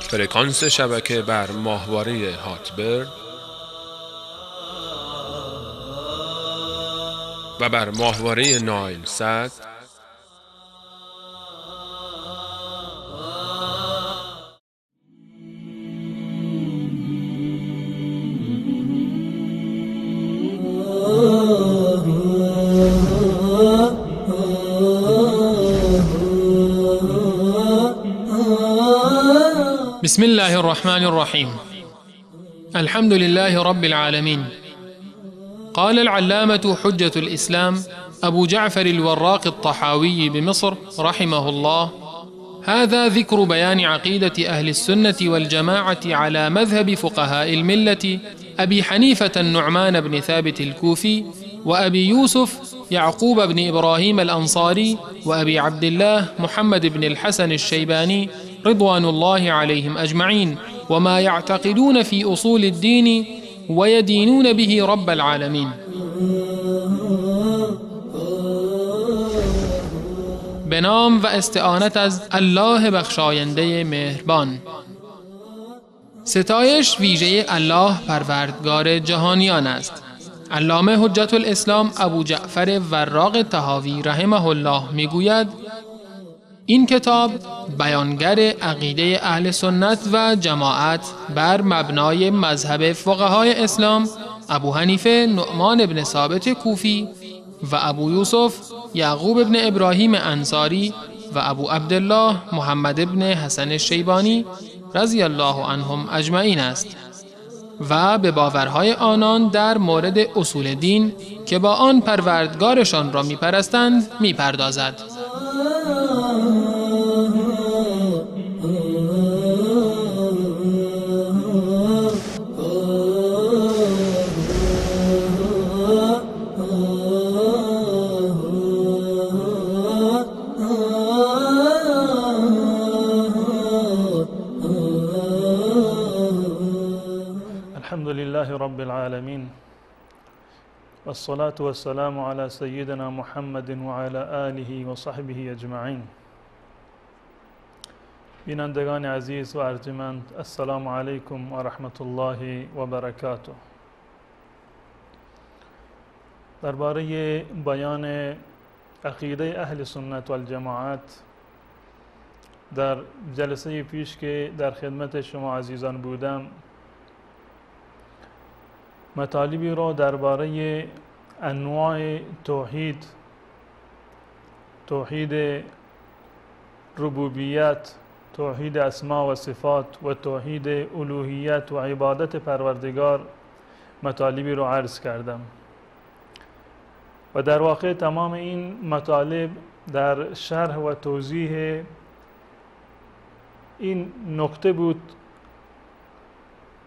فرکانس شبکه بر ماهواره هاتبرد و بر ماهواره نایل سات بسم الله الرحمن الرحيم. الحمد لله رب العالمين. قال العلامة حجة الإسلام أبو جعفر الوراق الطحاوي بمصر رحمه الله: هذا ذكر بيان عقيدة أهل السنة والجماعة على مذهب فقهاء الملة أبي حنيفة النعمان بن ثابت الكوفي، وأبي يوسف يعقوب بن إبراهيم الأنصاري، وأبي عبد الله محمد بن الحسن الشيباني رضوان الله عليهم أجمعين، وما يعتقدون في أصول الدين ويدينون به رب العالمين. به نام و استعانت از الله بخشاینده مهربان. ستایش ویژه الله پروردگار جهانیان است. علامه حجت الاسلام ابو جعفر وراق طحاوی رحمه الله میگوید: این کتاب بیانگر عقیده اهل سنت و جماعت بر مبنای مذهب فقهای اسلام ابو حنیفه نعمان بن ثابت کوفی و ابو یوسف یعقوب بن ابراهیم انصاری و ابو عبدالله محمد بن حسن الشیبانی رضی الله عنهم اجمعین است و به باورهای آنان در مورد اصول دین که با آن پروردگارشان را میپرستند میپردازد. الحمد لله رب العالمين والصلاة والسلام على سيدنا محمد وعلى آله وصحبه اجمعین. بینندگان عزیز و ارجمند، السلام علیکم و رحمت الله و برکاته. درباره بیان عقیده اهل سنت والجماعت در جلسه پیش که در خدمت شما عزیزان بودم، مطالبی را درباره انواع توحید، توحید ربوبیت، توحید اسما و صفات و توحید الوهیت و عبادت پروردگار مطالبی را عرض کردم و در واقع تمام این مطالب در شرح و توضیح این نکته بود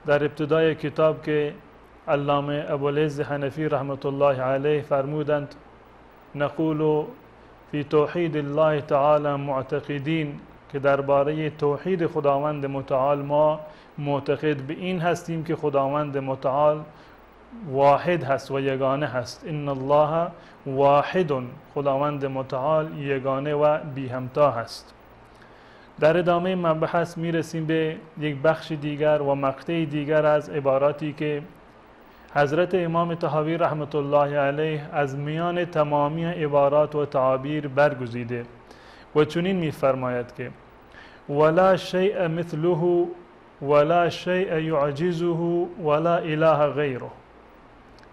در ابتدای کتاب که علامه ابوالعز حنفی رحمت الله علیه فرمودند: نقول فی توحید الله تعالی معتقدین، که درباره توحید خداوند متعال ما معتقد به این هستیم که خداوند متعال واحد هست و یگانه هست. ان الله واحد، خداوند متعال یگانه و بی همتا هست. در ادامه مبحث میرسیم به یک بخش دیگر و مقطع دیگر از عباراتی که حضرت امام طحاوی رحمت الله علیه از میان تمامی عبارات و تعابیر برگزیده و چنین می‌فرماید که ولا شیء مثله ولا شیء یعجزه ولا اله غیره.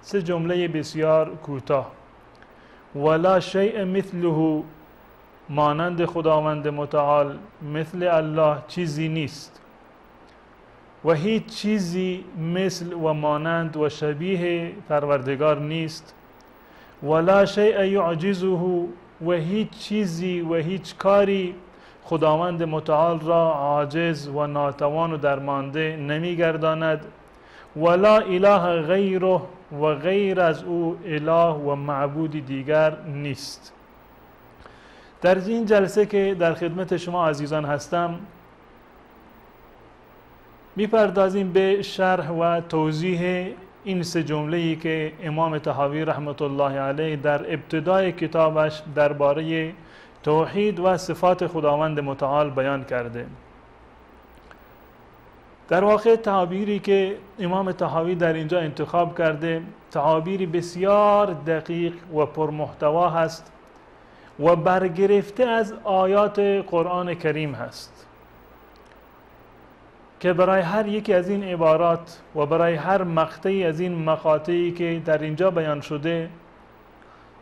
سه جمله بسیار کوتاه. ولا شیء مثله، مانند خداوند متعال، مثل الله چیزی نیست و هیچ چیزی مثل و مانند و شبیه پروردگار نیست. ولا شیء یعجزه، و هیچ چیزی و هیچ کاری خداوند متعال را عاجز و ناتوان و درمانده نمیگرداند. ولا اله غیره، و غیر از او اله و معبود دیگر نیست. در این جلسه که در خدمت شما عزیزان هستم میپردازیم به شرح و توضیح این سه جمله‌ای که امام طحاوی رحمت الله علیه در ابتدای کتابش درباره توحید و صفات خداوند متعال بیان کرده. در واقع تعابیری که امام طحاوی در اینجا انتخاب کرده تعابیری بسیار دقیق و پرمحتوا هست و برگرفته از آیات قرآن کریم هست که برای هر یکی از این عبارات و برای هر مقطعی از این مقاطعی که در اینجا بیان شده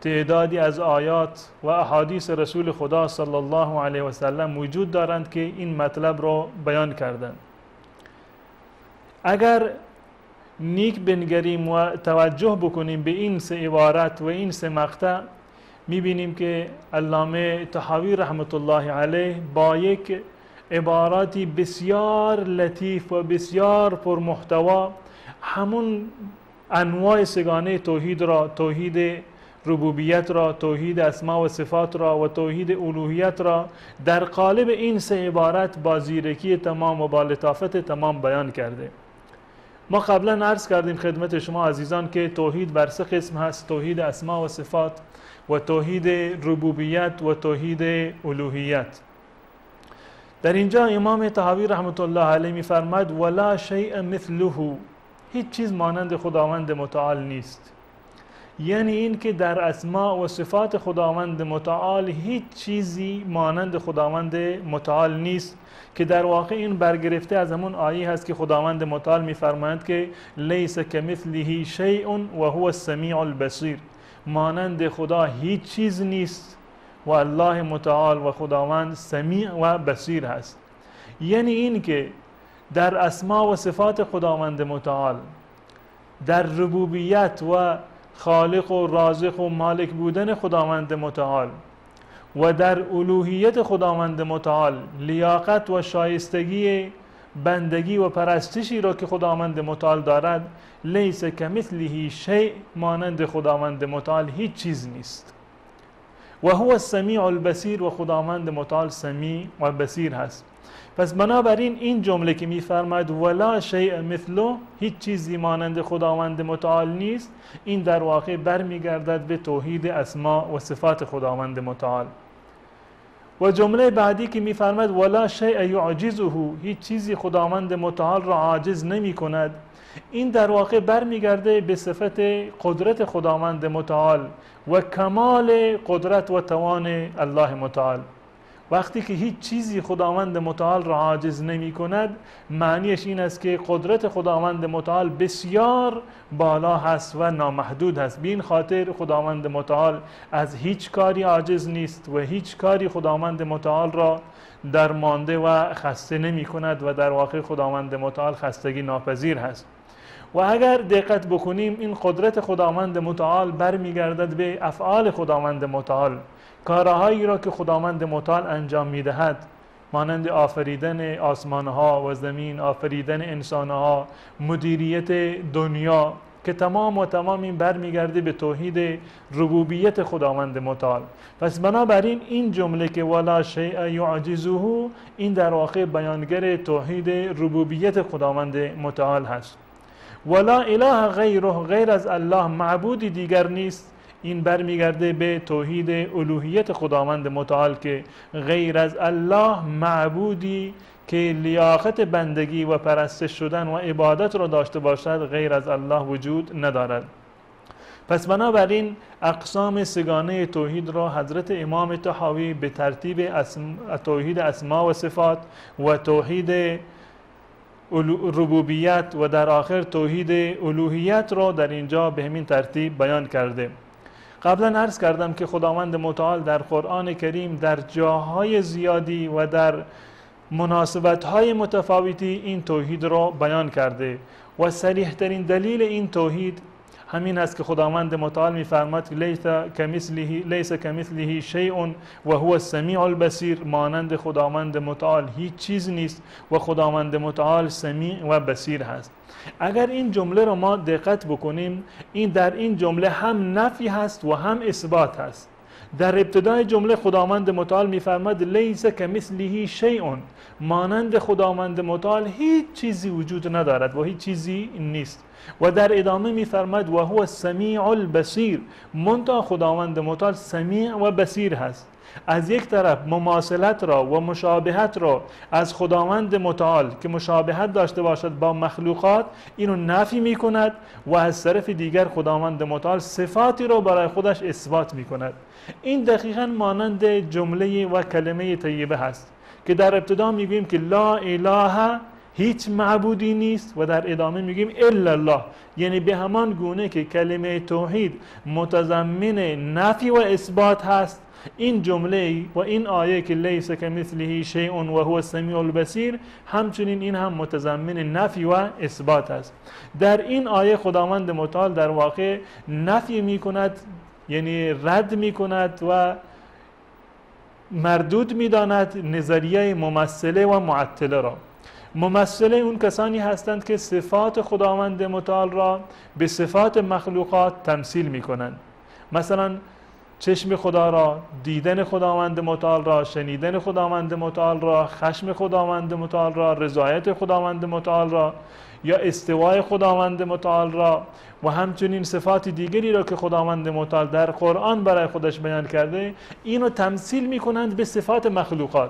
تعدادی از آیات و احادیث رسول خدا صلی الله علیه و سلم وجود دارند که این مطلب را بیان کردند. اگر نیک بنگریم و توجه بکنیم به این سه عبارت و این سه مقطع میبینیم که علامه طحاوی رحمت الله علیه با یک عباراتی بسیار لطیف و بسیار پرمحتوا همون انواع سگانه توحید را، توحید ربوبیت را، توحید اسما و صفات را و توحید الوهیت را در قالب این سه عبارت با زیرکی تمام و با لطافت تمام بیان کرده. ما قبلا عرض کردیم خدمت شما عزیزان که توحید بر سه قسم هست: توحید اسما و صفات و توحید ربوبیت و توحید الوهیت. در اینجا امام طحاوی رحمت الله علیه می‌فرماید ولا شیء مثله، هیچ چیز مانند خداوند متعال نیست. یعنی این که در اسما و صفات خداوند متعال هیچ چیزی مانند خداوند متعال نیست که در واقع این برگرفته از همون آیه هست که خداوند متعال می‌فرماید که لیس کمثله شیء و هو السمیع البصیر، مانند خدا هیچ چیز نیست و الله متعال و خداوند سمیع و بصیر هست. یعنی این که در اسما و صفات خداوند متعال، در ربوبیت و خالق و رازق و مالک بودن خداوند متعال و در الوهیت خداوند متعال لیاقت و شایستگی بندگی و پرستشی را که خداوند متعال دارد، لیس کمثله شیء، مانند خداوند متعال هیچ چیز نیست. و هو السمیع البصیر، و خداوند متعال سمیع و بصیر هست. پس بنابراین این جمله که می‌فرماید ولا شیء مثله، هیچ چیزی مانند خداوند متعال نیست، این در واقع برمیگردد به توحید اسما و صفات خداوند متعال. و جمله بعدی که می‌فرماید ولا شیء یعجزه، هیچ چیزی خداوند متعال را عاجز نمی‌کند، این در واقع برمیگرده به صفت قدرت خداوند متعال و کمال قدرت و توان الله متعال. وقتی که هیچ چیزی خداوند متعال را عاجز نمی کند، معنیش این است که قدرت خداوند متعال بسیار بالا هست و نامحدود هست. به این خاطر خداوند متعال از هیچ کاری عاجز نیست و هیچ کاری خداوند متعال را درمانده و خسته نمی کند و در واقع خداوند متعال خستگی ناپذیر هست. و اگر دقت بکنیم این قدرت خداوند متعال برمیگردد به افعال خداوند متعال، کارهایی را که خداوند متعال انجام میدهد، مانند آفریدن آسمانها و زمین، آفریدن انسانها، مدیریت دنیا، که تمام و تمام این برمیگرده به توحید ربوبیت خداوند متعال. پس بنابراین این جمله که ولا شیء یعجزه، این در واقع بیانگر توحید ربوبیت خداوند متعال هست. ولا اله غیره، غیر از الله معبودی دیگر نیست، این برمیگرده به توحید الوهیت خداوند متعال که غیر از الله معبودی که لیاقت بندگی و پرستش شدن و عبادت را داشته باشد غیر از الله وجود ندارد. پس بنابراین اقسام سگانه توحید را حضرت امام طحاوی به ترتیب توحید اسما و صفات و توحید ربوبیت و در آخر توحید الوهیت را در اینجا به همین ترتیب بیان کرده. قبلا عرض کردم که خداوند متعال در قرآن کریم در جاهای زیادی و در مناسبت‌های متفاوتی این توحید را بیان کرده و صریح ترین دلیل این توحید همین است که خداوند متعال می‌فرماید لیس کمثله شیء و هو السمیع البصیر، مانند خداوند متعال هیچ چیز نیست و خداوند متعال سمیع و بصیر هست. اگر این جمله را ما دقت بکنیم، این در این جمله هم نفی هست و هم اثبات هست. در ابتدای جمله خداوند متعال میفرماد لیس کمثله شیء، مانند خداوند متعال هیچ چیزی وجود ندارد و هیچ چیزی نیست. و در ادامه میفرماد و هو السمیع البصیر، منتها خداوند متعال سمیع و بصیر هست. از یک طرف مماثلت را و مشابهت را از خداوند متعال که مشابهت داشته باشد با مخلوقات اینو نفی می کند و از طرف دیگر خداوند متعال صفاتی را برای خودش اثبات می کند. این دقیقاً مانند جمله و کلمه طیبه هست که در ابتدا میگوییم که لا اله، هیچ معبودی نیست، و در ادامه میگیم الا الله، یعنی به همان گونه که کلمه توحید متضمن نفی و اثبات هست، این جمله و این آیه که لیس کمثله شیء و هو السمیع البصیر همچنین این هم متضمن نفی و اثبات است. در این آیه خداوند متعال در واقع نفی می کند، یعنی رد می کند و مردود می داند نظریه ممثله و معطله را. ممثله اون کسانی هستند که صفات خداوند متعال را به صفات مخلوقات تمثیل می کنند. مثلا چشم خدا را، دیدن خداوند متعال را، شنیدن خداوند متعال را، خشم خداوند متعال را، رضایت خداوند متعال را، یا استوای خداوند متعال را و همچنین صفات دیگری را که خداوند متعال در قرآن برای خودش بیان کرده، اینو تمثیل می کنند به صفات مخلوقات.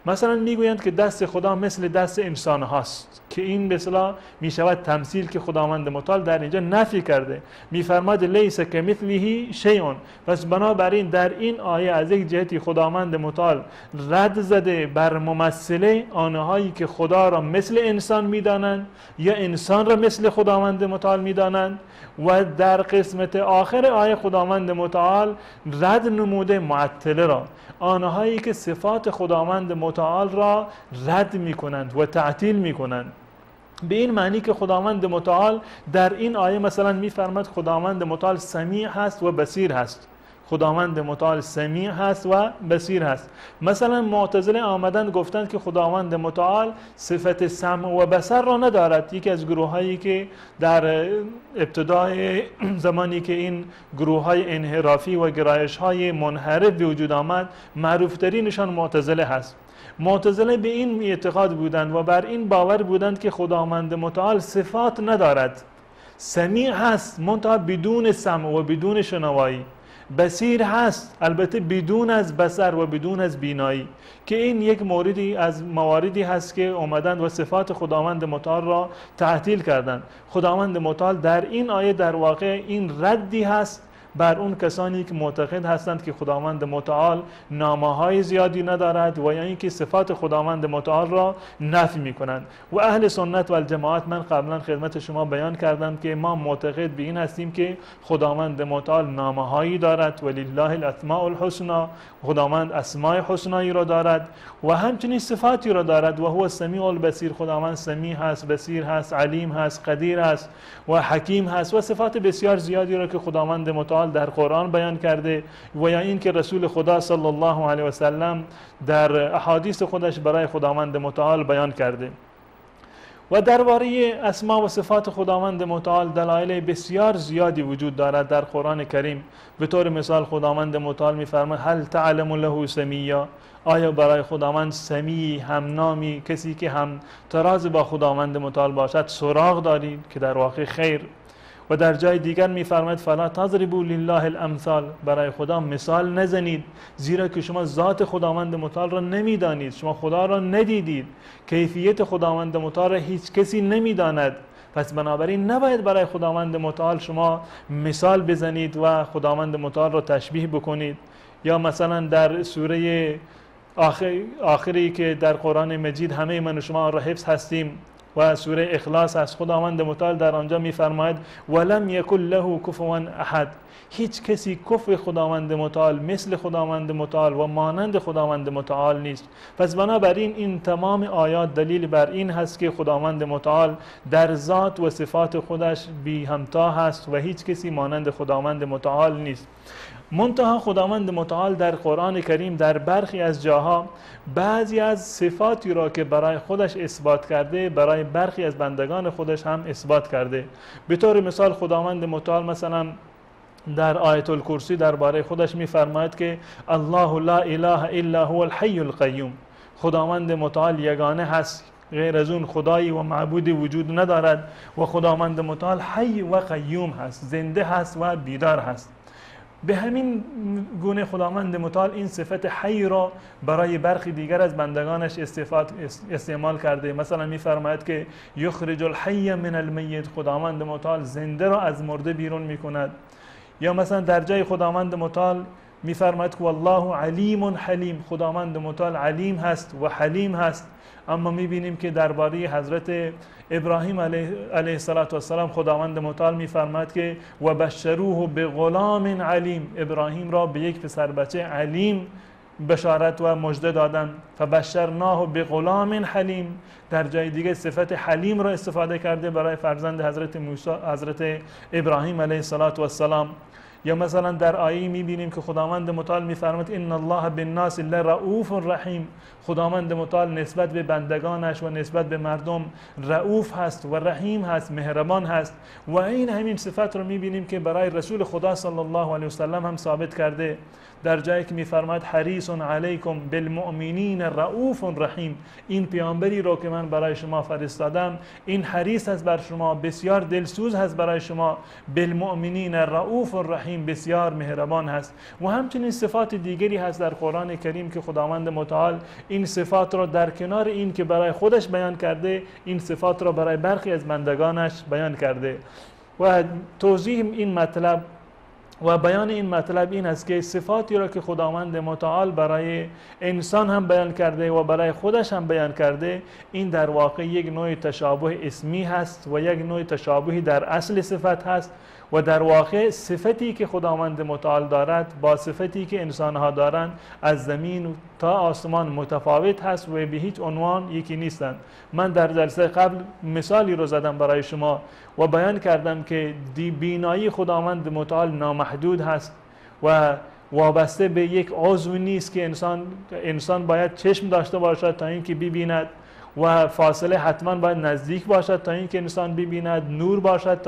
مثلا میگویند که دست خدا مثل دست انسان هاست که این به اصطلاح می شود تمثیل که خداوند متعال در اینجا نفی کرده. میفرماد لیس کمثله شیء، پس بنابراین در این آیه از یک جهتی خداوند متعال رد زده بر ممثله، آنهایی که خدا را مثل انسان میدانند یا انسان را مثل خداوند متعال میدانند، و در قسمت آخر آیه خداوند متعال رد نموده معطله را، آنهایی که صفات خداوند متعال را رد می کنند و تعطیل می کنند. به این معنی که خداوند متعال در این آیه مثلا میفرماد خداوند متعال سمیع هست و بصیر هست. خداوند متعال سمیع هست و بصیر هست. مثلا معتزله آمدن گفتند که خداوند متعال صفت سمع و بصر را ندارد. یکی از گروه هایی که در ابتدای زمانی که این گروه های انحرافی و گرایش های منحرف به وجود آمد، معروف ترینشان معتزله هست. معتزله به این اعتقاد بودند و بر این باور بودند که خداوند متعال صفات ندارد، سمیع هست منتها بدون سمع و بدون شنوایی، بصیر هست البته بدون از بصر و بدون از بینایی، که این یک موردی از مواردی هست که اومدند و صفات خداوند متعال را تعطیل کردند. خداوند متعال در این آیه در واقع این ردی هست بر اون کسانی که معتقد هستند که خداوند متعال نامه‌های زیادی ندارد و یا اینکه صفات خداوند متعال را نفی می‌کنند. و اهل سنت و الجماعت، من قبلا خدمت شما بیان کردم که ما معتقد به این هستیم که خداوند متعال نامه‌هایی دارد، ولله الاسماء الحسنى، خداوند اسماء حسنایی را دارد و همچنین صفاتی را دارد. و هو السمیع البصیر، خداوند سمیع هست، بصیر هست، علیم هست، قدیر هست و حکیم هست و صفات بسیار زیادی را که خداوند متعال در قرآن بیان کرده و یا این که رسول خدا صلی الله علیه و سلم در احادیث خودش برای خداوند متعال بیان کرده. و درباره اسما و صفات خداوند متعال دلایل بسیار زیادی وجود دارد در قرآن کریم. به طور مثال خداوند متعال می‌فرماید هل تعلم له سمیا، آیا برای خداوند سمی، همنامی، کسی که هم تراز با خداوند متعال باشد سراغ دارید؟ که در واقع خیر. و در جای دیگر می‌فرماید فلا تضربوا لله الامثال، برای خدا مثال نزنید، زیرا که شما ذات خداوند متعال را نمی‌دانید، شما خدا را ندیدید، کیفیت خداوند متعال را هیچ کسی نمی‌داند. پس بنابراین نباید برای خداوند متعال شما مثال بزنید و خداوند متعال را تشبیه بکنید. یا مثلا در سوره آخری که در قرآن مجید همه من و شما را حفظ هستیم و سوره اخلاص از خداوند متعال در آنجا می‌فرماید ولم یکن له کفوا احد، هیچ کسی کفو خداوند متعال مثل خداوند متعال و مانند خداوند متعال نیست. پس بنابراین این تمام آیات دلیل بر این هست که خداوند متعال در ذات و صفات خودش بی همتا هست و هیچ کسی مانند خداوند متعال نیست. منتها خداوند متعال در قرآن کریم در برخی از جاها بعضی از صفاتی را که برای خودش اثبات کرده برای برخی از بندگان خودش هم اثبات کرده. به طور مثال خداوند متعال مثلا در آیت الکرسی درباره خودش میفرماید که الله لا اله الا هو الحی القیوم، خداوند متعال یگانه هست، غیر از اون خدایی و معبودی وجود ندارد و خداوند متعال حی و قیوم هست، زنده هست و بیدار هست. به همین گونه خداوند متعال این صفت حی را برای برخی دیگر از بندگانش استعمال کرده. مثلا میفرماید که یخرج الحی من المیت، خداوند متعال زنده را از مرده بیرون میکند. یا مثلا در جای خداوند متعال میفرماید که والله علیم حلیم، خداوند متعال علیم هست و حلیم هست. اما میبینیم که درباره حضرت ابراهیم علیه السلام خداوند متعال میفرماید که و بشروه بغلام علیم، ابراهیم را به یک پسر بچه علیم بشارت و مژده دادن. فبشرناه بغلام حلیم، در جای دیگه صفت حلیم را استفاده کرده برای فرزند حضرت ابراهیم علیه السلام. یا مثلا در آیه میبینیم که خداوند متعال میفرماید ان الله بالناس لرؤوف رحیم، خداوند متعال نسبت به بندگانش و نسبت به مردم رؤوف هست و رحیم هست، مهربان هست. و این همین صفت رو میبینیم که برای رسول خدا صلی الله علیه وسلم هم ثابت کرده، در جایی که میفرماید حریص علیکم بالمؤمنین رؤوف رحیم، این پیامبری رو که من برای شما فرستادم این حریص است بر شما، بسیار دلسوز هست برای شما، بالمؤمنین رؤوف رحیم، بسیار مهربان هست. و همچنین صفات دیگری هست در قرآن کریم که خداوند متعال این صفات را در کنار این که برای خودش بیان کرده، این صفات را برای برخی از بندگانش بیان کرده. و توضیح این مطلب و بیان این مطلب این است که صفاتی را که خداوند متعال برای انسان هم بیان کرده و برای خودش هم بیان کرده، این در واقع یک نوع تشابه اسمی هست و یک نوع تشابهی در اصل صفت هست. و در واقع صفتی که خداوند متعال دارد با صفتی که انسانها دارند از زمین تا آسمان متفاوت هست و به هیچ عنوان یکی نیستند. من در جلسه قبل مثالی رو زدم برای شما و بیان کردم که بینایی خداوند متعال نامحدود هست و وابسته به یک عضو نیست که انسان باید چشم داشته باشد تا اینکه ببیند و فاصله حتما باید نزدیک باشد تا اینکه انسان ببیند، نور باشد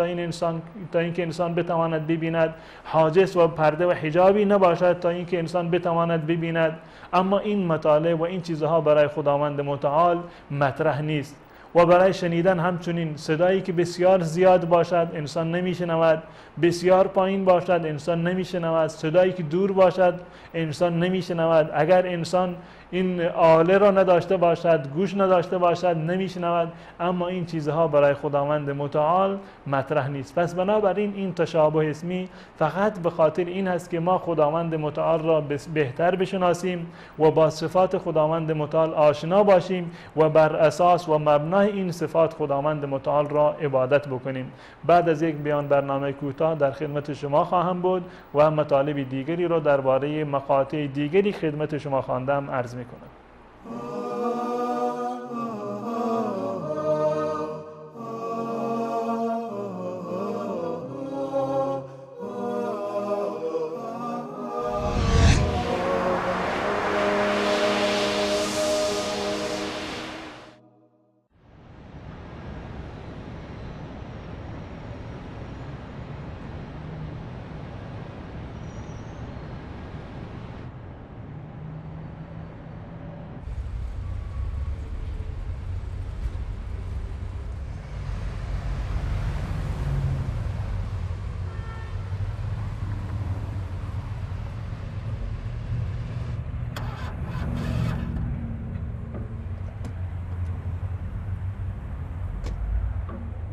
تا اینکه انسان بتواند ببیند، حاجز و پرده و حجابی نباشد تا اینکه انسان بتواند ببیند. اما این مطالب و این چیزها برای خداوند متعال مطرح نیست. و برای شنیدن همچنین صدایی که بسیار زیاد باشد انسان نمیشنود، بسیار پایین باشد انسان نمیشنود، صدایی که دور باشد انسان نمیشنود. اگر انسان این آله را نداشته باشد، گوش نداشته باشد، نمیشنود. اما این چیزها برای خداوند متعال مطرح نیست. پس بنابراین این تشابه اسمی فقط به خاطر این هست که ما خداوند متعال را بهتر بشناسیم و با صفات خداوند متعال آشنا باشیم و بر اساس و مبنای این صفات خداوند متعال را عبادت بکنیم. بعد از یک بیان برنامه کوتاه در خدمت شما خواهم بود و مطالب دیگری را درباره مقاطع دیگری خدمت شما خواندم عرض میکنم.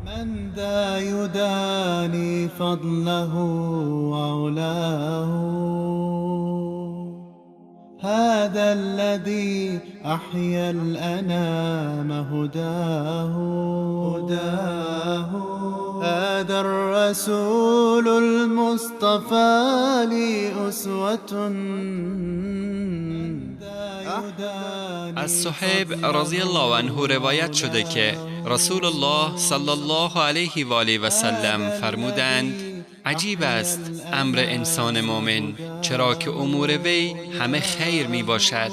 من ذا يداني فضله وعلاه، هذا الذي أحيا الأنام هداه، هذا الرسول المصطفى لي أسوة. از صهیب رضی الله عنه روایت شده که رسول الله صلی الله علیه و آله و سلم فرمودند: عجیب است امر انسان مؤمن، چرا که امور وی همه خیر می باشد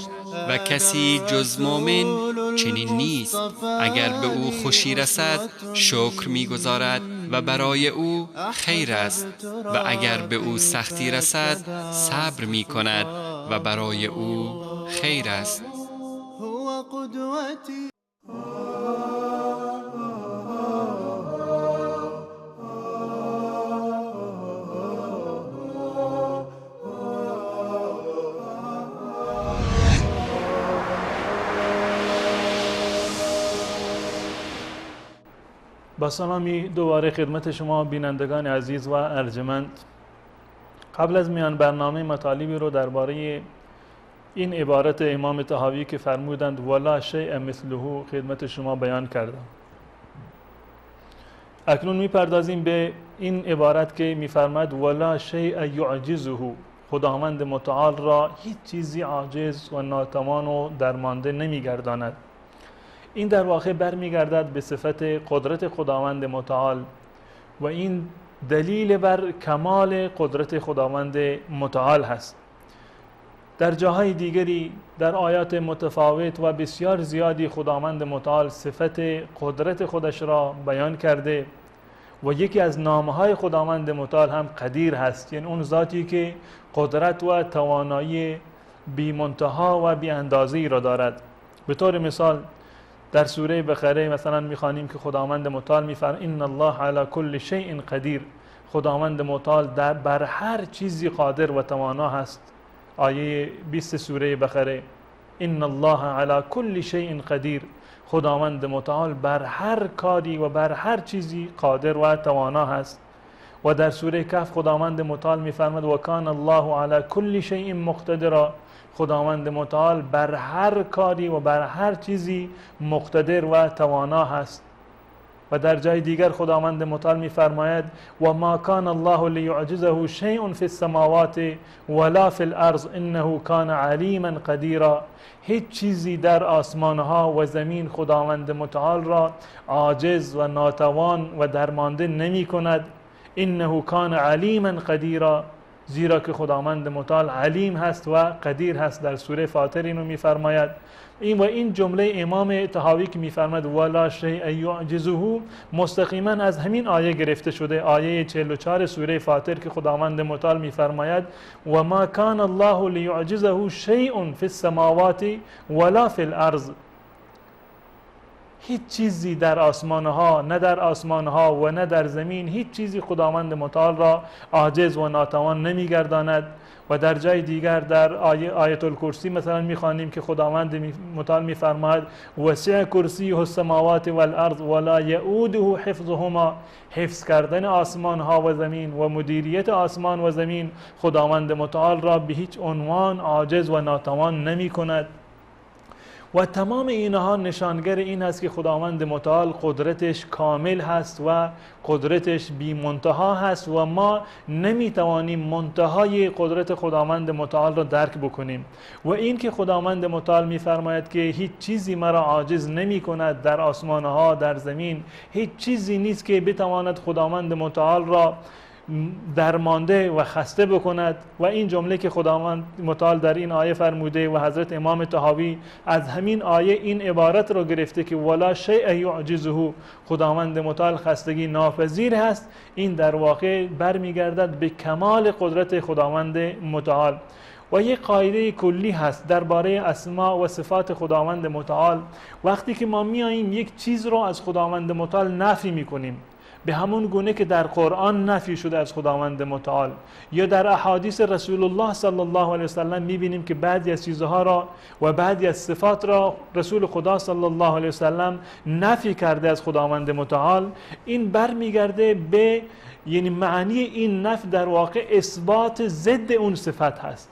و کسی جز مؤمن چنین نیست. اگر به او خوشی رسد شکر می گذارد و برای او خیر است و اگر به او سختی رسد صبر می کند و برای او خیر است. هو قدوتي. با سلامی دوباره خدمت شما بینندگان عزیز و ارجمند. قبل از میان برنامه مطالبی رو درباره این عبارت امام طحاوی که فرمودند ولا شیء مثله خدمت شما بیان کردم. اکنون میپردازیم به این عبارت که میفرماید ولا شیء یعجزه، خداوند متعال را هیچ چیزی عاجز و ناتوان و درمانده نمیگرداند. این در واقع برمیگردد به صفت قدرت خداوند متعال و این دلیل بر کمال قدرت خداوند متعال هست. در جاهای دیگری در آیات متفاوت و بسیار زیادی خداوند متعال صفت قدرت خودش را بیان کرده و یکی از نامهای خداوند متعال هم قدیر هست، یعنی اون ذاتی که قدرت و توانایی بی منتها و بی اندازه‌ای را دارد. به طور مثال در سوره بقره مثلا میخوانیم که خداوند متعال میفرماید ان الله علی کل شیء قدیر، خداوند متعال بر هر چیزی قادر و توانا هست. آیه 20 سوره بقره ان الله علی کل شیء قدیر، خداوند متعال بر هر کاری و بر هر چیزی قادر و توانا هست. و در سوره کهف خداوند متعال میفرماید و کان الله علی کل شیء مقتدرا، خداوند متعال بر هر کاری و بر هر چیزی مقتدر و توانا هست. و در جای دیگر خداوند متعال میفرماید و ما کان الله لیعجزه شیء فی السماوات ولا فی الارض انه کان علیما قدیرا، هیچ چیزی در آسمان ها و زمین خداوند متعال را عاجز و ناتوان و درمانده نمی کند. انه کان علیما قدیرا، زیرا که خداوند متعال علیم هست و قدیر هست. در سوره فاطر اینو میفرماید. این جمله امام طحاوی که میفرماید ولا شیء یعجزه مستقیما از همین آیه گرفته شده، آیه 44 سوره فاطر که خداوند متعال میفرماید و ما کان الله لیعجزه شیء فی السماوات ولا فی الارض، هیچ چیزی در آسمان ها، نه در آسمان ها و نه در زمین، هیچ چیزی خداوند متعال را عاجز و ناتوان نمیگرداند. و در جای دیگر در آیت الکرسی مثلا میخوانیم که خداوند متعال میفرماید وسع کرسیه السماوات والارض ولا یؤوده حفظهما، حفظ کردن آسمان ها و زمین و مدیریت آسمان و زمین خداوند متعال را به هیچ عنوان عاجز و ناتوان نمی کند. و تمام اینها نشانگر این است که خداوند متعال قدرتش کامل هست و قدرتش بی منتها هست و ما نمیتوانیم منتهای قدرت خداوند متعال را درک بکنیم. و این که خداوند متعال میفرماید که هیچ چیزی مرا عاجز نمی کند در آسمانها در زمین، هیچ چیزی نیست که بتواند خداوند متعال را درمانده و خسته بکند. و این جمله که خداوند متعال در این آیه فرموده و حضرت امام طحاوی از همین آیه این عبارت رو گرفته که ولا شیء یعجزه، خداوند متعال خستگی ناپذیر هست، این در واقع برمیگردد به کمال قدرت خداوند متعال. و یک قاعده کلی هست درباره اسما و صفات خداوند متعال. وقتی که ما میاییم یک چیز رو از خداوند متعال نفی میکنیم، به همون گونه که در قرآن نفی شده از خداوند متعال یا در احادیث رسول الله صلی الله علیه وسلم میبینیم که بعضی از چیزها را و بعضی از صفات را رسول خدا صلی الله علیه وسلم نفی کرده از خداوند متعال، این برمیگرده به یعنی معنی این نفی در واقع اثبات ضد اون صفت هست.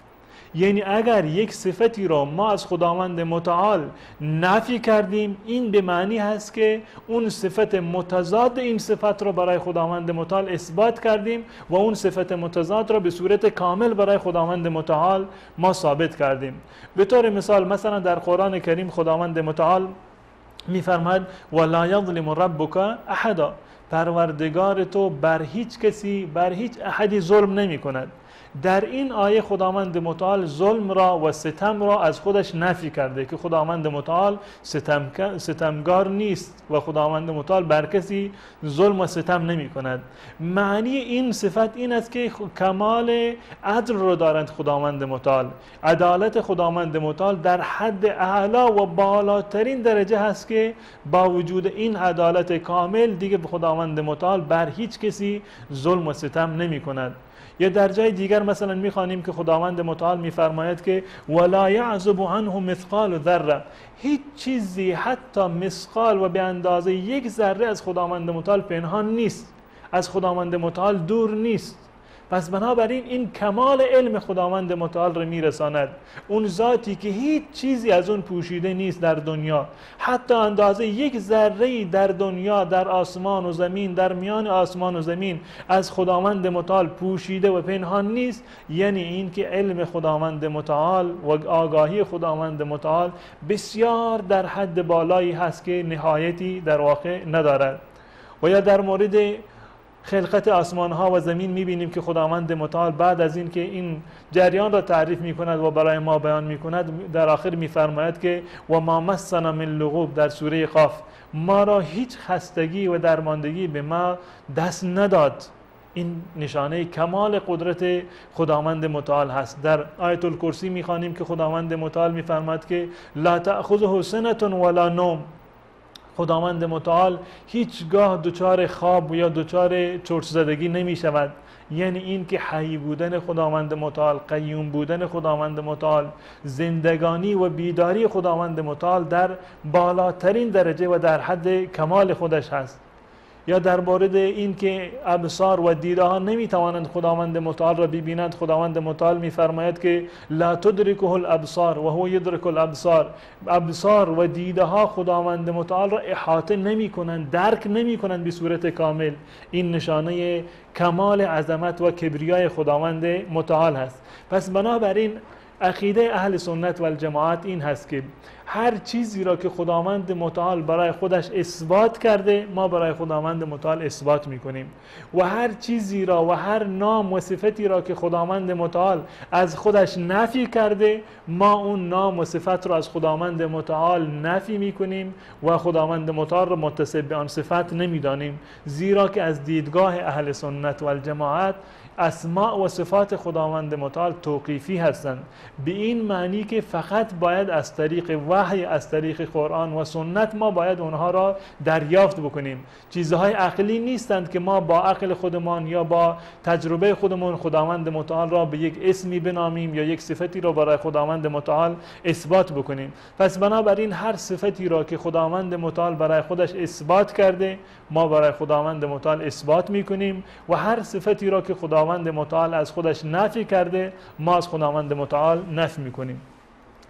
یعنی اگر یک صفتی را ما از خداوند متعال نفی کردیم، این به معنی هست که اون صفت متضاد این صفت را برای خداوند متعال اثبات کردیم و اون صفت متضاد را به صورت کامل برای خداوند متعال ما ثابت کردیم. به طور مثال مثلا در قرآن کریم خداوند متعال میفرماید ولا یظلم ربک احدا، پروردگار تو بر هیچ کسی، بر هیچ احدی ظلم نمی کند. در این آیه خداوند متعال ظلم را و ستم را از خودش نفی کرده که خداوند متعال ستمگار نیست و خداوند متعال بر کسی ظلم و ستم نمی کند. معنی این صفت این است که کمال عدل را دارند خداوند متعال. عدالت خداوند متعال در حد اعلی و بالاترین درجه هست که با وجود این عدالت کامل دیگه خداوند متعال بر هیچ کسی ظلم و ستم نمی کند. یا در جای دیگر مثلا میخوانیم که خداوند متعال میفرماید که ولا یعزب عنه مثقال ذره، هیچ چیزی حتی مثقال و به اندازه یک ذره از خداوند متعال پنهان نیست، از خداوند متعال دور نیست. پس بنابراین این کمال علم خداوند متعال را میرساند. اون ذاتی که هیچ چیزی از اون پوشیده نیست در دنیا، حتی اندازه یک ذره در دنیا، در آسمان و زمین، در میان آسمان و زمین از خداوند متعال پوشیده و پنهان نیست، یعنی این که علم خداوند متعال و آگاهی خداوند متعال بسیار در حد بالایی هست که نهایتی در واقع ندارد. و یا در مورد خلقت آسمان ها و زمین میبینیم که خداوند متعال بعد از این که این جریان را تعریف میکند و برای ما بیان میکند، در آخر میفرماید که و ما مسنا من لغوب، در سوره قاف، ما را هیچ خستگی و درماندگی به ما دست نداد. این نشانه کمال قدرت خداوند متعال هست. در آیت الکرسی میخوانیم که خداوند متعال میفرماید که لا تأخذه سنة ولا نوم، خداوند متعال هیچگاه دچار خواب یا دچار چرت زدگی نمی شود. یعنی این که حی بودن خداوند متعال، قیوم بودن خداوند متعال، زندگانی و بیداری خداوند متعال در بالاترین درجه و در حد کمال خودش هست. یا در مورد این که ابصار و دیده ها نمیتوانند خداوند متعال را ببینند، خداوند متعال میفرماید که لا تدرکه الابصار و هو یدرک الابصار، ابصار و دیده ها خداوند متعال را احاطه نمی کنند، درک نمی کنند به صورت کامل. این نشانه کمال عظمت و کبریای خداوند متعال هست. پس بنابراین عقیده اهل سنت و الجماعت این هست که هر چیزی را که خداوند متعال برای خودش اثبات کرده، ما برای خداوند متعال اثبات میکنیم، و هر چیزی را و هر نام و صفتی را که خداوند متعال از خودش نفی کرده، ما اون نام و صفت را از خداوند متعال نفی میکنیم و خداوند متعال را متصف به آن صفت نمیدانیم، زیرا که از دیدگاه اهل سنت و الجماعت اسماء و صفات خداوند متعال توقیفی هستند، به این معنی که فقط باید از طریق وحی، از طریق قرآن و سنت ما باید اونها را دریافت بکنیم. چیزهای عقلی نیستند که ما با عقل خودمان یا با تجربه خودمون خداوند متعال را به یک اسمی بنامیم یا یک صفتی را برای خداوند متعال اثبات بکنیم. پس بنابراین هر صفتی را که خداوند متعال برای خودش اثبات کرده، ما برای خداوند متعال اثبات میکنیم، و هر صفتی را که خداوند متعال از خودش نفی کرده، ما از خداوند متعال نفی میکنیم.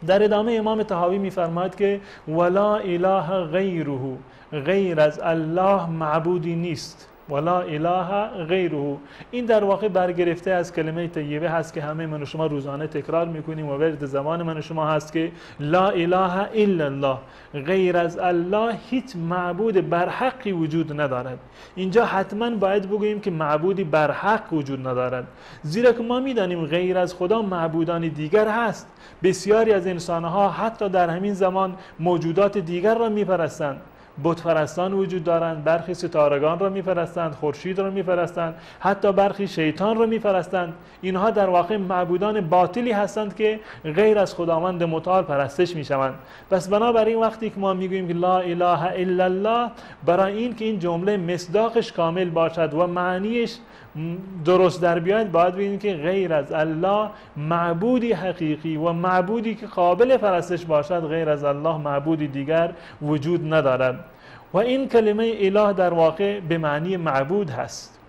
در ادامه امام طحاوی میفرماید که ولا اله غیره، غیر از الله معبودی نیست. ولا اله غیره، این در واقع برگرفته از کلمه طیبه هست که همه من و شما روزانه تکرار میکنیم و ورد زمان من و شما هست که لا اله الا الله، غیر از الله هیچ معبود برحقی وجود ندارد. اینجا حتما باید بگوییم که معبودی برحق وجود ندارد، زیرا که ما میدانیم غیر از خدا معبودان دیگر هست. بسیاری از انسانها حتی در همین زمان موجودات دیگر را میپرستند. بت پرستان وجود دارند، برخی ستارگان را میپرستند، خورشید را میپرستند، حتی برخی شیطان را میپرستند. اینها در واقع معبودان باطلی هستند که غیر از خداوند متعال پرستش میشوند. پس بنابراین وقتی که ما میگوییم که لا اله الا الله، برای این که این جمله مصداقش کامل باشد و معنیش درست در بیاید، باید ببینیم که غیر از الله معبودی حقیقی و معبودی که قابل پرستش باشد، غیر از الله معبودی دیگر وجود ندارد. و این کلمه اله در واقع به معنی معبود هست.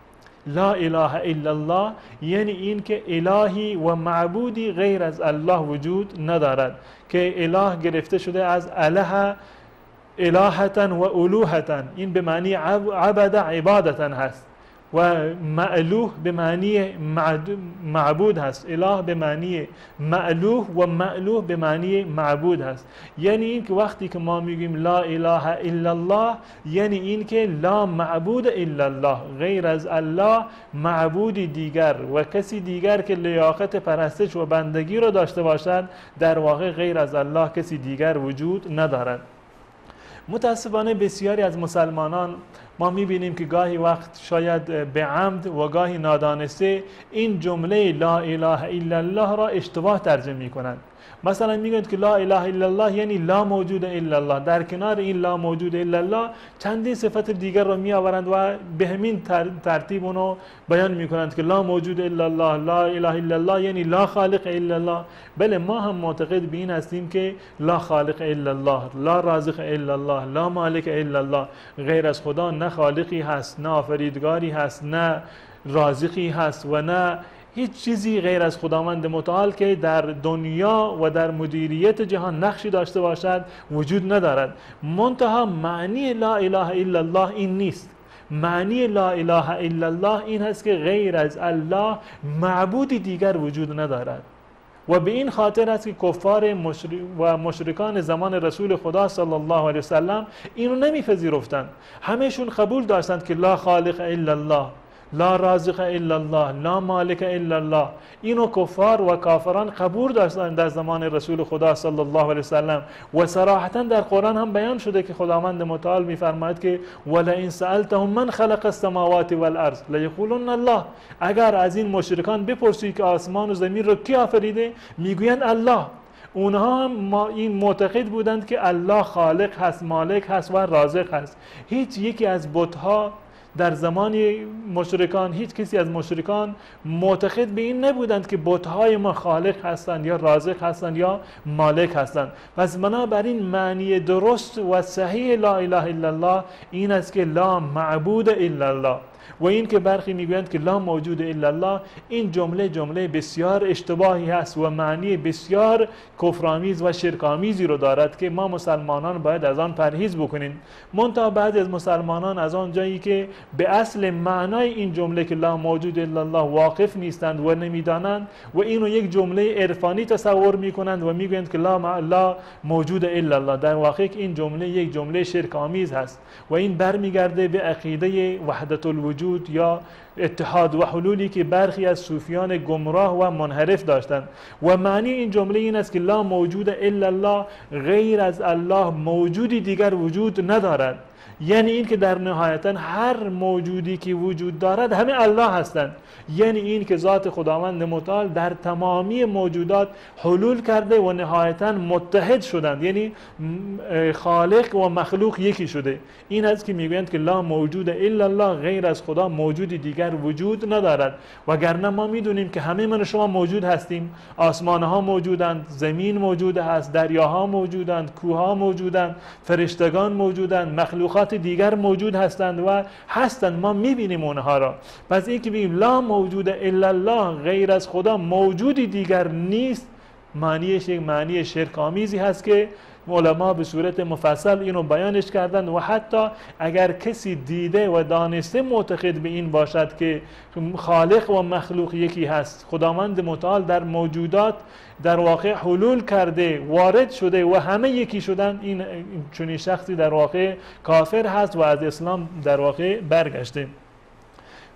لا اله الا الله یعنی این که الهی و معبودی غیر از الله وجود ندارد، که اله گرفته شده از اله، الهتن و الوهتن، این به معنی عبد عبادتن هست. و مألوه به معنی معبود هست. اله به معنی مألوه و مألوه به معنی معبود هست. یعنی این که وقتی که ما میگیم لا اله الا الله، یعنی این که لا معبود الا الله، غیر از الله معبودی دیگر و کسی دیگر که لیاقت پرستش و بندگی رو داشته باشد در واقع غیر از الله کسی دیگر وجود ندارد. متاسفانه بسیاری از مسلمانان ما میبینیم که گاهی وقت شاید به عمد و گاهی نادانسته این جمله لا اله الا الله را اشتباه ترجمه میکنند. مثلا میگویند که لا اله الا الله یعنی لا موجود الا الله، در کنار این لا موجود الا الله چندین صفت دیگر را می آورند و به همین ترتیب اونو بیان میکنند که لا موجود الا الله، لا اله الا الله یعنی لا خالق الا الله. بله، ما هم معتقد به این هستیم که لا خالق الا الله، لا رازق الا الله، لا مالک الا الله، غیر از خدا نه خالقی هست، نه آفریدگاری هست، نه رازقی هست و نه هیچ چیزی غیر از خداوند متعال که در دنیا و در مدیریت جهان نقشی داشته باشد وجود ندارد. منتها معنی لا اله الا الله این نیست. معنی لا اله الا الله این هست که غیر از الله معبودی دیگر وجود ندارد و به این خاطر است که کفار و مشرکان زمان رسول خدا صلی الله علیه وسلم اینو نمیپذیرفتند. همهشون قبول داشتند که لا خالق الا الله، لا رازق الا الله، لا مالک الا الله. اینو کفار و کافران قبول داشتند در زمان رسول خدا صلی الله علیه وسلم و صراحتا در قرآن هم بیان شده که خداوند متعال میفرماید که ولئن سألتهم من خلق السماوات والارض لیقولن الله. اگر از این مشرکان بپرسی که آسمان و زمین رو کی آفریده، میگویند الله. اونها هم این معتقد بودند که الله خالق هست، مالک هست و رازق هست. هیچ یکی از بت‌ها در زمان مشرکان، هیچ کسی از مشرکان معتقد به این نبودند که بت‌های ما خالق هستند یا رازق هستند یا مالک هستند. پس بنابراین معنی درست و صحیح لا اله الا الله این است که لا معبود الا الله. و این که برخی میگویند که لا موجود الا الله، این جمله بسیار اشتباهی هست و معنی بسیار کفرآمیز و شرک‌آمیزی رو دارد که ما مسلمانان باید از آن پرهیز بکنیم. منتها بعضی از مسلمانان از آن جایی که به اصل معنای این جمله که لا موجود الا الله واقف نیستند و نمیدانند و اینو یک جمله عرفانی تصور میکنند و میگویند که لا موجود الا الله، در واقع این جمله یک جمله شرک‌آمیز هست و این برمیگرده به عقیده وحدت الوجود یا اتحاد و حلولی که برخی از صوفیان گمراه و منحرف داشتند. و معنی این جمله این است که لا موجود الا الله، غیر از الله موجودی دیگر وجود ندارد. یعنی این که در نهایتا هر موجودی که وجود دارد همه الله هستند. یعنی این که ذات خداوند متعال در تمامی موجودات حلول کرده و نهایتا متحد شدند، یعنی خالق و مخلوق یکی شده. این است که میگویند که لا موجود الا الله، غیر از خدا موجودی دیگر وجود ندارد. وگرنه ما میدونیم که همه من شما موجود هستیم. آسمانها موجودند، زمین موجود هست، دریاها موجودند، کوهها موجودند، فرشتگان موجودند، مخلوقات دیگر موجود هستند و هستند، ما میبینیم اونها را. پس این که بگیم لا موجود الا الله، غیر از خدا موجودی دیگر نیست، معنیش یک معنی شرک‌آمیزی هست که علما به صورت مفصل اینو بیانش کردند. و حتی اگر کسی دیده و دانسته معتقد به این باشد که خالق و مخلوق یکی هست، خداوند متعال در موجودات در واقع حلول کرده، وارد شده و همه یکی شدن، این چنین شخصی در واقع کافر هست و از اسلام در واقع برگشته.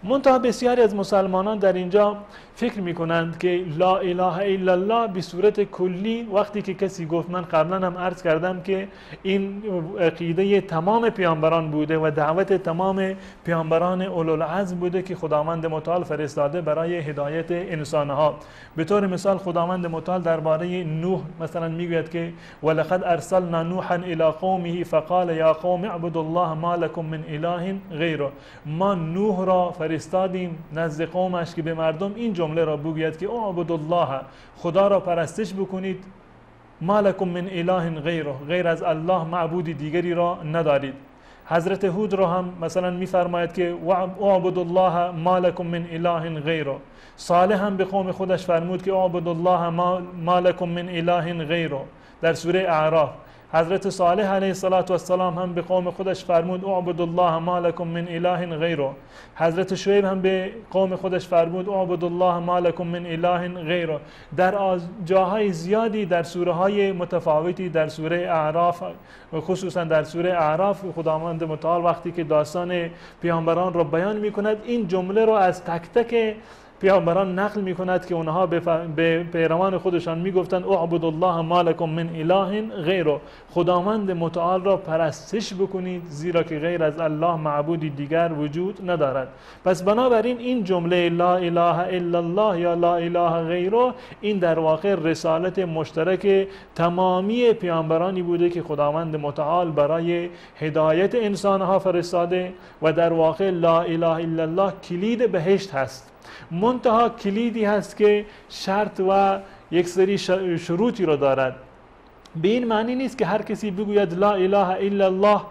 منتها بسیاری از مسلمانان در اینجا فکر میکنند که لا اله الا الله به صورت کلی، وقتی که کسی گفت، من قبلا هم عرض کردم که این عقیده تمام پیامبران بوده و دعوت تمام پیامبران اولوالعزم بوده که خداوند متعال فرستاده برای هدایت انسانها. به طور مثال خداوند متعال درباره نوح مثلا میگوید که ولقد ارسلنا نوحا الی قومه فقال یا قوم اعبدوا الله ما لكم من اله غیره. ما نوح را فرستادیم نزد قومش که به مردم این جمله را بگوید که اعبدوا الله، خدا را پرستش بکنید، ما لکم من اله غیره، غیر از الله معبودی دیگری را ندارید. حضرت هود را هم مثلا میفرماید که اعبدوا الله ما لکم من اله غیره. صالح هم به قوم خودش فرمود که اعبدوا الله ما لکم من اله غیره در سوره اعراف. حضرت صالح علیه السلام هم به قوم خودش فرمود اعبدوا الله ما لكم من اله غیره. حضرت شعیب هم به قوم خودش فرمود اعبدوا الله ما لكم من اله غیره. در جاهای زیادی در سوره های متفاوتی، در سوره اعراف، خصوصا در سوره اعراف، خداوند متعال وقتی که داستان پیامبران را بیان میکند این جمله را از تک تک پیامبران نقل می کند که اونها به پیروان خودشان می گفتند اعبدوا الله ما لكم من اله غیره، خداوند متعال را پرستش بکنید زیرا که غیر از الله معبودی دیگر وجود ندارد. پس بنابراین این جمله لا اله الا الله یا لا اله غیره این در واقع رسالت مشترک تمامی پیامبرانی بوده که خداوند متعال برای هدایت انسانها فرستاده و در واقع لا اله الا الله کلید بهشت هست. منتها کلیدی هست که شرط و یک سری شروطی رو دارد. به این معنی نیست که هر کسی بگوید لا اله الا الله،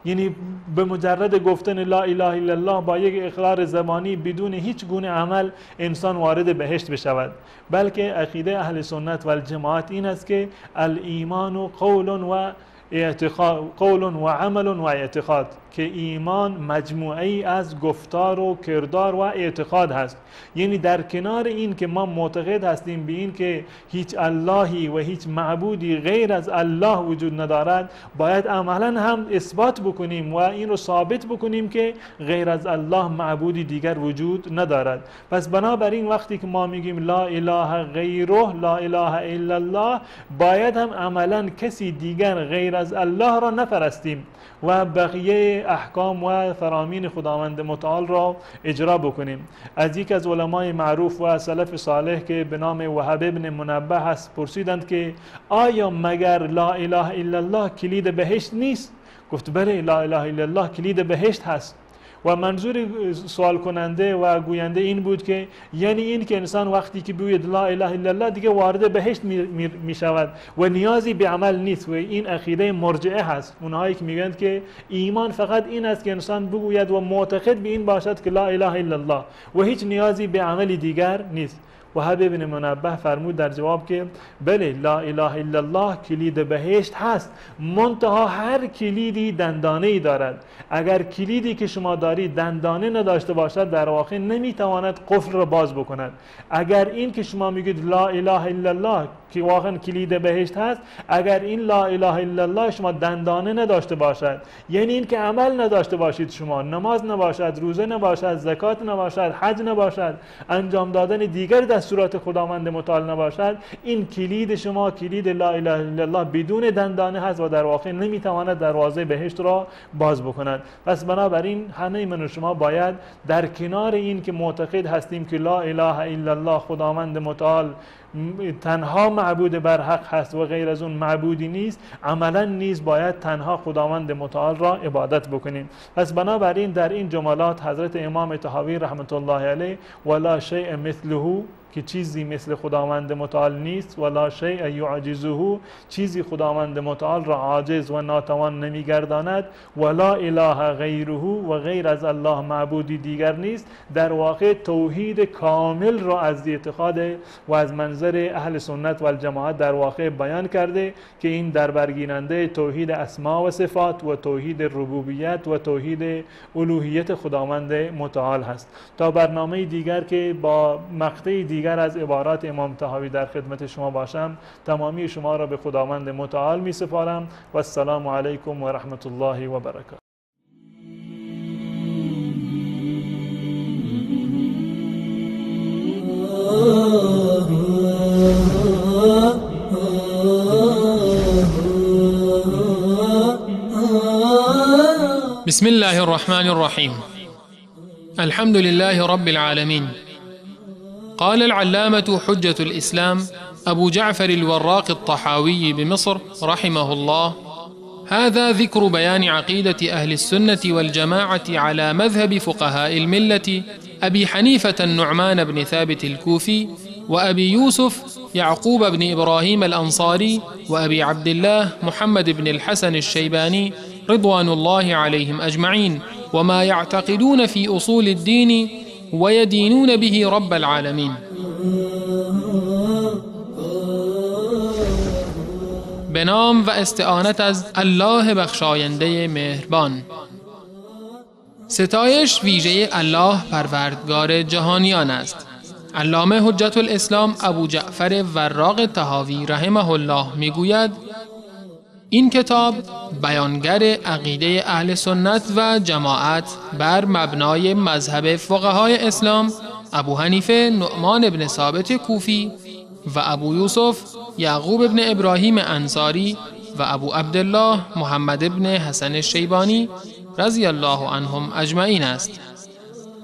یعنی به مجرد گفتن لا اله الا الله با یک اقرار زبانی بدون هیچ گونه عمل انسان وارد بهشت بشود، بلکه عقیده اهل سنت و الجماعت این است که الایمان قول و عمل و اعتقاد، که ایمان مجموعی از گفتار و کردار و اعتقاد هست. یعنی در کنار این که ما معتقد هستیم به این که هیچ اللهی و هیچ معبودی غیر از الله وجود ندارد، باید عملا هم اثبات بکنیم و این رو ثابت بکنیم که غیر از الله معبودی دیگر وجود ندارد. پس بنابراین وقتی که ما میگیم لا اله غیره، لا اله الا الله، باید هم عملا کسی دیگر غیر از الله را نپرستیم و بقیه احکام و فرامین خداوند متعال را اجرا بکنیم. از یک از علمای معروف و سلف صالح که به نام وهب ابن منبه هست پرسیدند که آیا مگر لا اله الا الله کلید بهشت نیست؟ گفت بله، لا اله الا الله کلید بهشت هست. و منظور سوال کننده و گوینده این بود که یعنی این که انسان وقتی که بگوید لا اله الا الله دیگه وارد بهشت می شود و نیازی به عمل نیست. و این عقیده مرجعه هست، اونهایی که میگویند که ایمان فقط این است که انسان بگوید و معتقد به این باشد که لا اله الا الله و هیچ نیازی به عمل دیگر نیست. وهب ابن منبه فرمود در جواب که بله، لا اله الا الله کلید بهشت هست، منتها هر کلیدی دندانه ای دارد. اگر کلیدی که شما دارید دندانه نداشته باشد در واقع نمیتواند قفل را باز بکند. اگر این که شما میگید لا اله الا الله که واقعا کلید بهشت هست، اگر این لا اله الا الله شما دندانه نداشته باشد، یعنی این که عمل نداشته باشید، شما نماز نباشد، روزه نباشد، زکات نباشد، حج نباشد، انجام دادن دیگر دستورات خداوند متعال نباشد، این کلید شما کلید لا اله الا الله بدون دندانه هست و در واقع نمیتواند دروازه بهشت را باز بکند. پس بنابراین همه من و شما باید در کنار این که معتقد هستیم که لا اله الا الله خداوند متعال تنها معبود بر حق هست و غیر از اون معبودی نیست، عملا نیز باید تنها خداوند متعال را عبادت بکنیم. پس بنابراین در این جملات حضرت امام طحاوی رحمت الله علیه ولا شیء مثله، که چیزی مثل خداوند متعال نیست، ولا شیء یعجزه، چیزی خداوند متعال را عاجز و ناتوان نمیگرداند، ولا اله غیره، و غیر از الله معبودی دیگر نیست، در واقع توحید کامل را از اعتقاد و از منظر اهل سنت و الجماعت در واقع بیان کرده که این در برگیرنده توحید اسما و صفات و توحید ربوبیت و توحید الوهیت خداوند متعال هست. تا برنامه دیگر که با مقطع دیگر از عبارات امام طحاوی در خدمت شما باشم، تمامی شما را به خداوند متعال می سپارم و السلام علیکم و رحمت الله و برکاته. بسم الله الرحمن الرحيم. الحمد لله رب العالمين. قال العلامة حجة الإسلام أبو جعفر الوراق الطحاوي بمصر رحمه الله: هذا ذكر بيان عقيدة أهل السنة والجماعة على مذهب فقهاء الملة أبي حنيفة النعمان بن ثابت الكوفي، وأبي يوسف يعقوب بن إبراهيم الأنصاري، وأبي عبد الله محمد بن الحسن الشيباني رضوان الله عليهم أجمعين، وما يعتقدون في أصول الدين ويدينون به رب العالمين. به نام و استعانت از الله بخشاینده مهربان. ستایش ویژه الله پروردگار جهانیان است. علامه حجت الاسلام ابو جعفر وراق طحاوی رحمه الله میگوید این کتاب بیانگر عقیده اهل سنت و جماعت بر مبنای مذهب فقهای اسلام ابو حنیفه نعمان بن ثابت کوفی و ابو یوسف یعقوب بن ابراهیم انصاری و ابو عبدالله محمد بن حسن الشیبانی رضی الله عنهم اجمعین است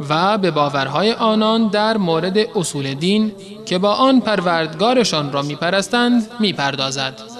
و به باورهای آنان در مورد اصول دین که با آن پروردگارشان را میپرستند میپردازد.